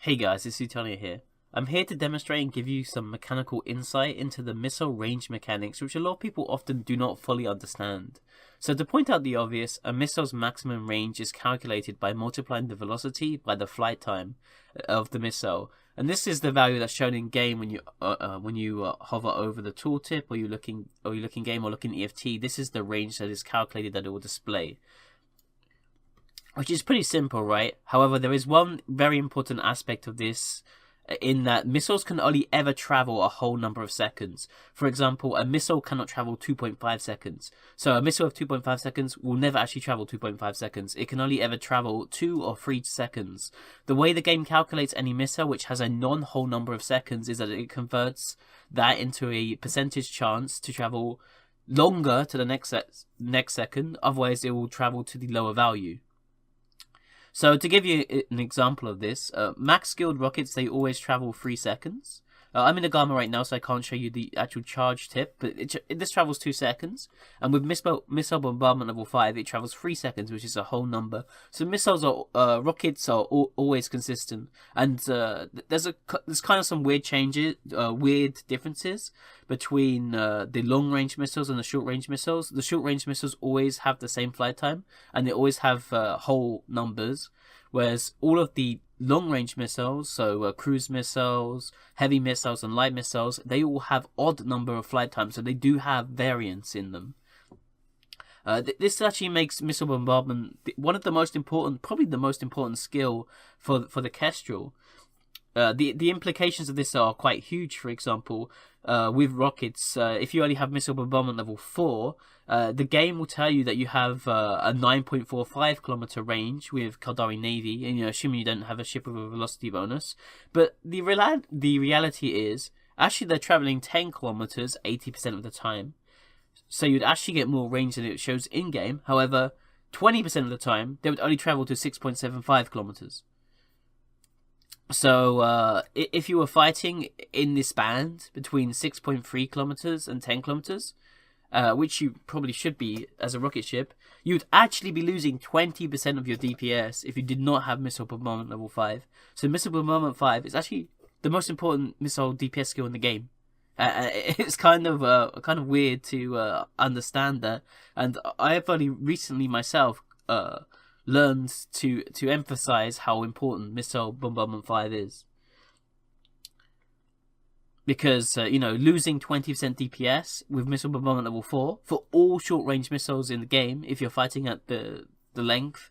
Hey guys, it's Utonia here. I'm here to demonstrate and give you some mechanical insight into the missile range mechanics, which a lot of people often do not fully understand. So to point out the obvious, a missile's maximum range is calculated by multiplying the velocity by the flight time of the missile, and this is the value that's shown in game when you hover over the tooltip, or you look in game or look in EFT. This is the range that is calculated that it will display. Which is pretty simple, right? However, there is one very important aspect of this, in that missiles can only ever travel a whole number of seconds. For example, a missile cannot travel 2.5 seconds. So a missile of 2.5 seconds will never actually travel 2.5 seconds. It can only ever travel 2 or 3 seconds. The way the game calculates any missile which has a non-whole number of seconds is that it converts that into a percentage chance to travel longer to the next second. Otherwise, it will travel to the lower value. So to give you an example of this, max skilled rockets, they always travel 3 seconds. I'm in a Gamma right now, so I can't show you the actual charge tip, but this travels 2 seconds. And with missile bombardment level 5, it travels 3 seconds, which is a whole number. So rockets are always consistent. And there's kind of some weird differences between the long range missiles and the short range missiles. The short range missiles always have the same flight time, and they always have whole numbers. Whereas all of the long-range missiles, so cruise missiles, heavy missiles, and light missiles, they all have odd number of flight times, so they do have variance in them. This actually makes missile bombardment one of the most important, probably the most important skill for the Kestrel. The implications of this are quite huge. For example, with rockets, if you only have missile bombardment level 4, the game will tell you that you have a 9.45 kilometer range with Caldari Navy, and assuming you don't have a ship with a velocity bonus. But the reality is, actually they're traveling 10 kilometers 80% of the time. So you'd actually get more range than it shows in game. However, 20% of the time, they would only travel to 6.75 kilometers. So, if you were fighting in this band between 6.3 kilometers and 10 kilometers, which you probably should be as a rocket ship, you'd actually be losing 20% of your DPS if you did not have missile bombardment level 5. So missile bombardment 5 is actually the most important missile DPS skill in the game. It's kind of weird to understand that, and I have only recently myself learned to emphasize how important missile bombardment 5 is. Because, losing 20% DPS with missile bombardment level 4 for all short-range missiles in the game, if you're fighting at the length,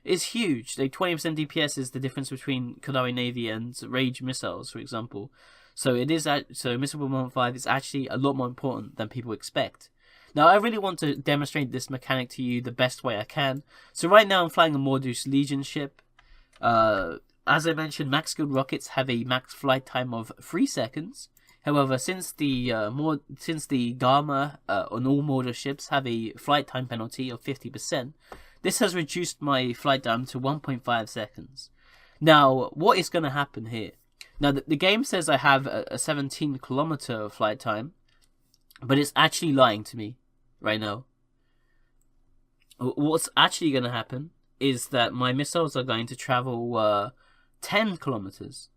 is huge. Like 20% DPS is the difference between Caldari Navy and Rage missiles, for example. So missile bombardment 5 is actually a lot more important than people expect. Now, I really want to demonstrate this mechanic to you the best way I can. So right now I'm flying a Mordus Legion ship. As I mentioned, max skilled rockets have a max flight time of 3 seconds. However, since the Gamma on all Mordus ships have a flight time penalty of 50%, this has reduced my flight time to 1.5 seconds. Now, what is going to happen here? Now, the game says I have a 17 kilometer flight time, but it's actually lying to me right now. What's actually going to happen is that my missiles are going to travel 10 kilometers.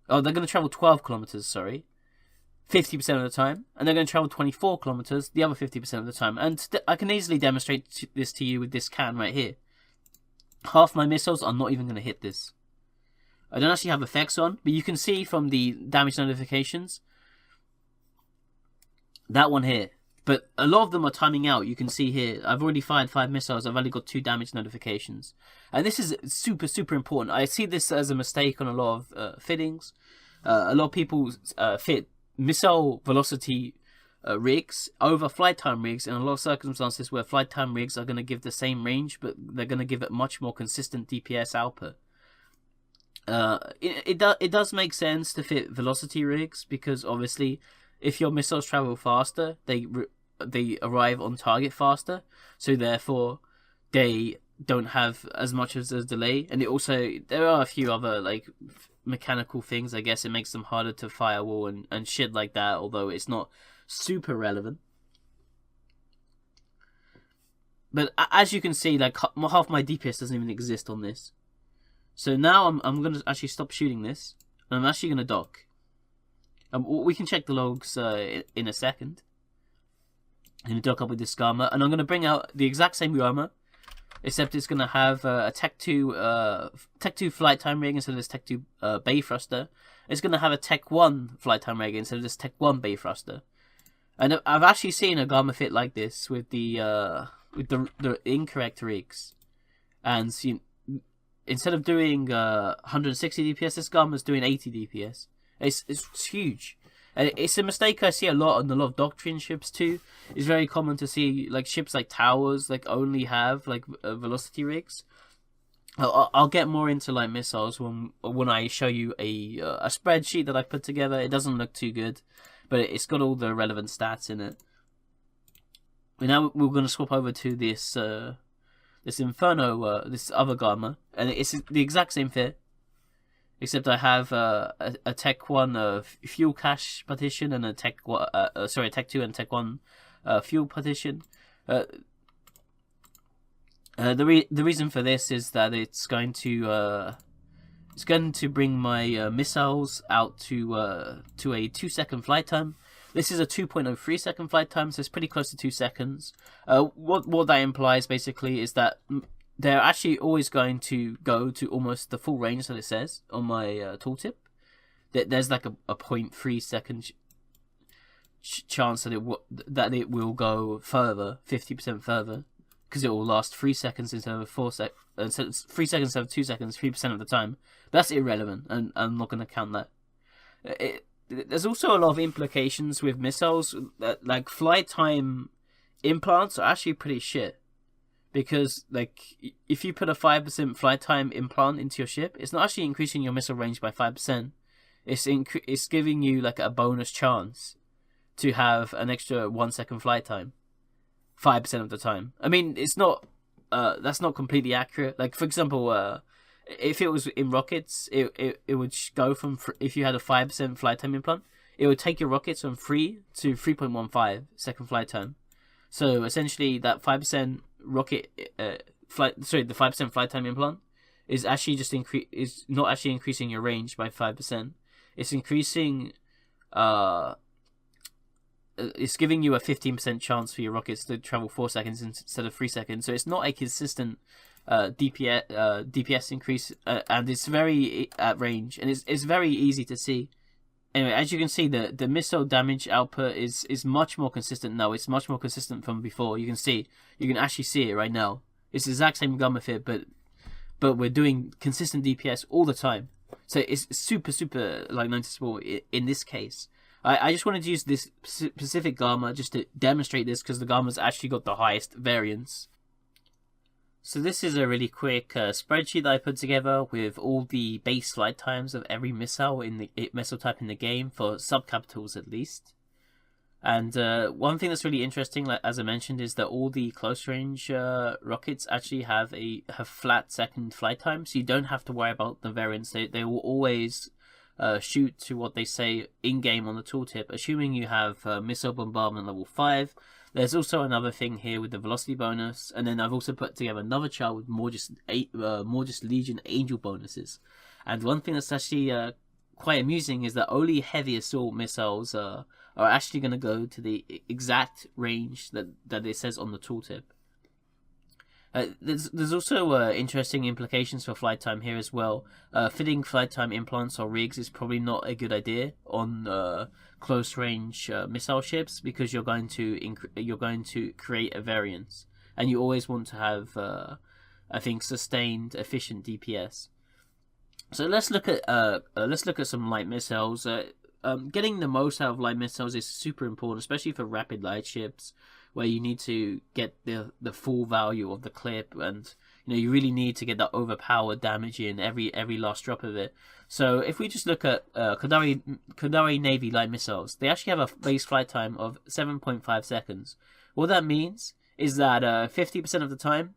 Oh, they're going to travel 12 kilometers, sorry. 50% of the time. And they're going to travel 24 kilometers the other 50% of the time. And I can easily demonstrate this to you with this can right here. Half my missiles are not even going to hit this. I don't actually have effects on, but you can see from the damage notifications, that one here. But a lot of them are timing out. You can see here, I've already fired 5 missiles. I've only got 2 damage notifications. And this is super, super important. I see this as a mistake on a lot of fittings. A lot of people fit missile velocity rigs over flight time rigs in a lot of circumstances where flight time rigs are going to give the same range, but they're going to give it much more consistent DPS output. It does make sense to fit velocity rigs, because obviously if your missiles travel faster, they arrive on target faster, so therefore they don't have as much as a delay. And there are a few other mechanical things. I guess it makes them harder to firewall and shit like that, although it's not super relevant. But as you can see, half my DPS doesn't even exist on this. So now I'm going to actually stop shooting this, and I'm actually going to dock. We can check the logs in a second. I'm going to dock up with this Gamma, and I'm going to bring out the exact same Gamma, except it's going to have a Tech 2 flight time rig instead of this Tech 2 bay thruster. It's going to have a Tech 1 flight time rig instead of this Tech 1 bay thruster. And I've actually seen a Gamma fit like this with the incorrect rigs, and instead of doing 160 DPS, this Gamma's doing 80 DPS. It's huge. And it's a mistake I see a lot on a lot of doctrine ships too. It's very common to see like ships like towers like only have like velocity rigs. I'll get more into light missiles when I show you a spreadsheet that I put together. It doesn't look too good, but it's got all the relevant stats in it. And now we're going to swap over to this Inferno, this other Gamma, and it's the exact same fit. Except I have a Tech 1 fuel cache partition and a Tech 2 and Tech 1 fuel partition. The reason for this is that it's going to bring my missiles out to a 2-second flight time. This is a 2.03 second flight time, so it's pretty close to 2 seconds. What that implies basically is that they're actually always going to go to almost the full range that it says on my tooltip. There's like a 0.3 second chance that it will go further, 50% further, because it will last 3 seconds instead of 3 seconds instead of 2 seconds, 3% of the time. But that's irrelevant, and I'm not going to count that. There's also a lot of implications with missiles. Like flight time implants are actually pretty shit. Because, like, if you put a 5% flight time implant into your ship, it's not actually increasing your missile range by 5%. It's giving you, like, a bonus chance to have an extra 1 second flight time. 5% of the time. I mean, it's not... that's not completely accurate. Like, for example, if it was in rockets, it would go from... If you had a 5% flight time implant, it would take your rockets from 3 to 3.15 second flight time. So, essentially, that 5% rocket the 5% flight time implant is actually just is not actually increasing your range by 5%. It's increasing it's giving you a 15% chance for your rockets to travel 4 seconds instead of 3 seconds. So it's not a consistent DPS increase, and it's very at range, and it's very easy to see. Anyway, as you can see, the missile damage output is much more consistent now. It's much more consistent from before. You can actually see it right now. It's the exact same Gamma fit, but we're doing consistent DPS all the time. So it's super like noticeable in this case. I just wanted to use this specific Gamma just to demonstrate this, because the Gamma's actually got the highest variance. So this is a really quick spreadsheet that I put together with all the base flight times of every missile missile type in the game, for subcapitals at least. And one thing that's really interesting, like as I mentioned, is that all the close range rockets actually have flat second flight time, so you don't have to worry about the variance. They will always shoot to what they say in game on the tooltip, assuming you have missile bombardment level 5. There's also another thing here with the velocity bonus, and then I've also put together another chart with more just Legion Angel bonuses. And one thing that's actually quite amusing is that only heavy assault missiles are actually going to go to the exact range that it says on the tooltip. There's also interesting implications for flight time here as well. Fitting flight time implants or rigs is probably not a good idea on close range missile ships, because you're going to create a variance, and you always want to have I think sustained efficient DPS. So let's look at some light missiles. Getting the most out of light missiles is super important, especially for rapid light ships, where you need to get the full value of the clip, and you really need to get that overpowered damage in every last drop of it. So if we just look at Qadari Navy light missiles, they actually have a base flight time of 7.5 seconds. What that means is that 50% of the time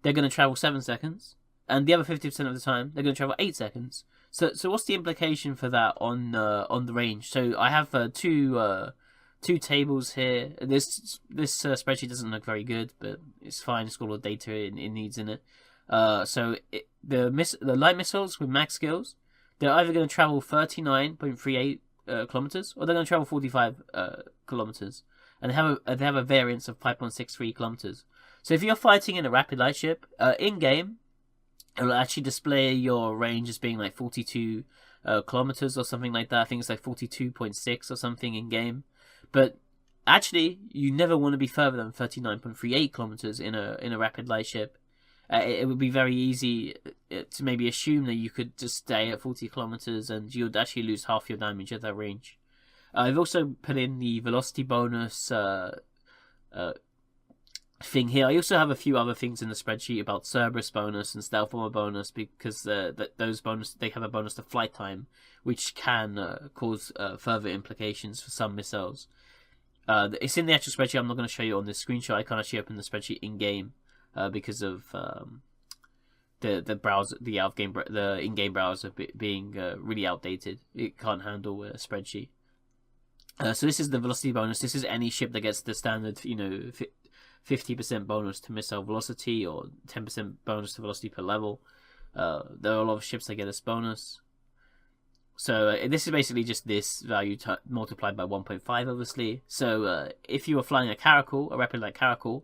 they're going to travel 7 seconds, and the other 50% of the time they're going to travel 8 seconds. So what's the implication for that on the range? So I have two tables here. This spreadsheet doesn't look very good, but it's fine. It's got all the data it needs in it. The light missiles with max skills, they're either going to travel 39.38 kilometers, or they're going to travel 45 kilometers, and they have a variance of 5.63 kilometers. So if you're fighting in a rapid light ship, in game, it will actually display your range as being like 42 kilometers or something like that. I think it's like 42.6 or something in game, but actually you never want to be further than 39.38 kilometers in a rapid light ship. It would be very easy to maybe assume that you could just stay at 40 kilometers and you'd actually lose half your damage at that range. I've also put in the velocity bonus thing here. I also have a few other things in the spreadsheet about Cerberus bonus and Stealth Bomber bonus, because they have a bonus to flight time, which can cause further implications for some missiles. It's in the actual spreadsheet. I'm not going to show you on this screenshot. I can't actually open the spreadsheet in game because of the browser, the in-game browser being really outdated. It can't handle a spreadsheet. So this is the velocity bonus. This is any ship that gets the standard, 50% bonus to missile velocity or 10% bonus to velocity per level. There are a lot of ships that get this bonus. So this is basically just this value multiplied by 1.5, obviously. So if you were flying a Caracal, a rapid light Caracal,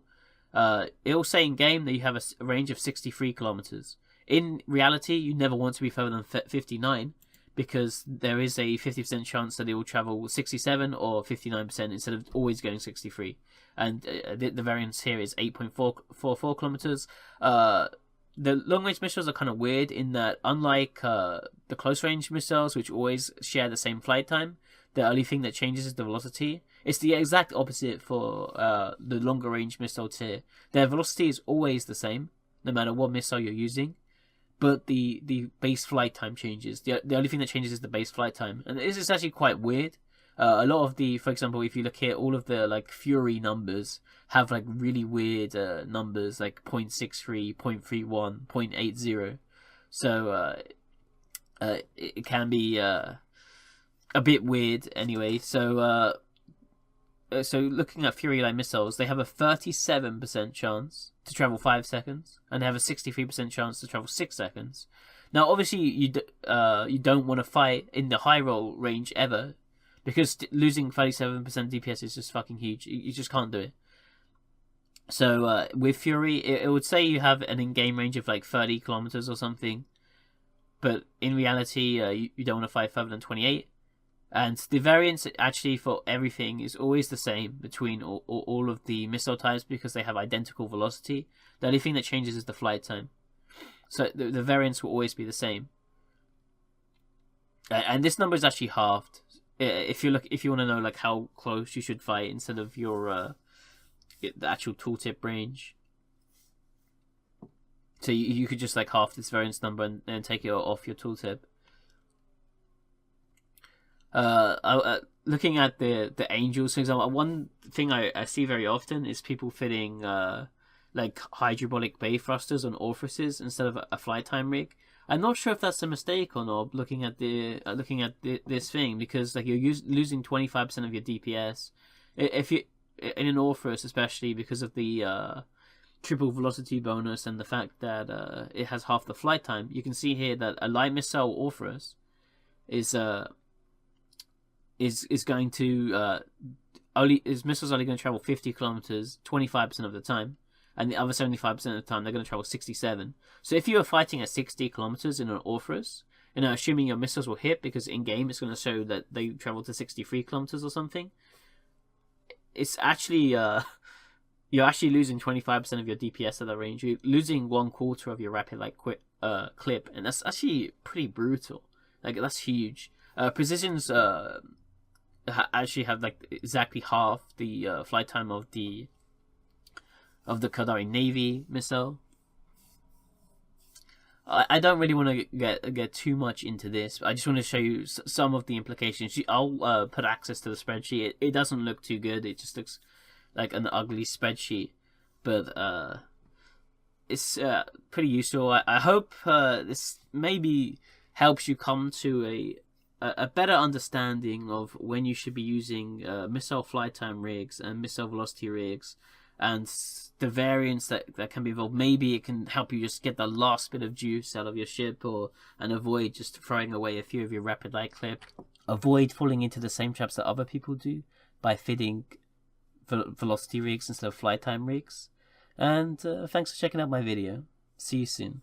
it will say in game that you have a range of 63 kilometers. In reality, you never want to be further than 59, because there is a 50% chance that it will travel 67 or 59% instead of always going 63. And the variance here is 8.44 kilometers. The long-range missiles are kind of weird in that, unlike the close-range missiles, which always share the same flight time, the only thing that changes is the velocity. It's the exact opposite for the longer-range missile tier. Their velocity is always the same, no matter what missile you're using, but the base flight time changes. The only thing that changes is the base flight time, and this is actually quite weird. A lot of for example, if you look here, all of the like Fury numbers have like really weird numbers, like 0.63, 0.31, 0.80. So it can be a bit weird anyway. So looking at Fury Line missiles, they have a 37% chance to travel 5 seconds, and they have a 63% chance to travel 6 seconds. Now, obviously, you don't want to fight in the high roll range ever, because losing 37% DPS is just fucking huge. You just can't do it. So with Fury, it would say you have an in-game range of like 30 kilometers or something, but in reality, you don't want to fight further than 28. And the variance actually for everything is always the same between all of the missile types, because they have identical velocity. The only thing that changes is the flight time. So the variance will always be the same. And this number is actually halved. If you want to know like how close you should fight instead of your the actual tooltip range. So you could just like half this variance number and take it off your tooltip. Looking at the angels, for example, one thing I see very often is people fitting like hydraulic bay thrusters on orifices instead of a flight time rig. I'm not sure if that's a mistake or not. Looking at this thing, because like you're losing 25% of your DPS if you in an orifice, especially because of the triple velocity bonus and the fact that it has half the flight time. You can see here that a light missile orifice is going to missiles only going to travel 50 kilometers 25% of the time, and the other 75% of the time they're going to travel 67. So if you are fighting at 60 kilometers in an orifice, assuming your missiles will hit, because in game it's going to show that they travel to 63 kilometers or something, it's actually you're actually losing 25% of your DPS at that range. You're losing 1/4 of your rapid light clip, and that's actually pretty brutal. Like, that's huge. Precisions actually have like exactly half the flight time of the Qadari Navy missile. I don't really want to get too much into this, but I just want to show you some of the implications. I'll put access to the spreadsheet. It doesn't look too good. It just looks like an ugly spreadsheet, but it's pretty useful. I hope this maybe helps you come to a better understanding of when you should be using missile flight time rigs and missile velocity rigs, and the variance that can be involved. Maybe it can help you just get the last bit of juice out of your ship, and avoid just throwing away a few of your rapid light clip. Avoid falling into the same traps that other people do by fitting velocity rigs instead of flight time rigs. And thanks for checking out my video. See you soon.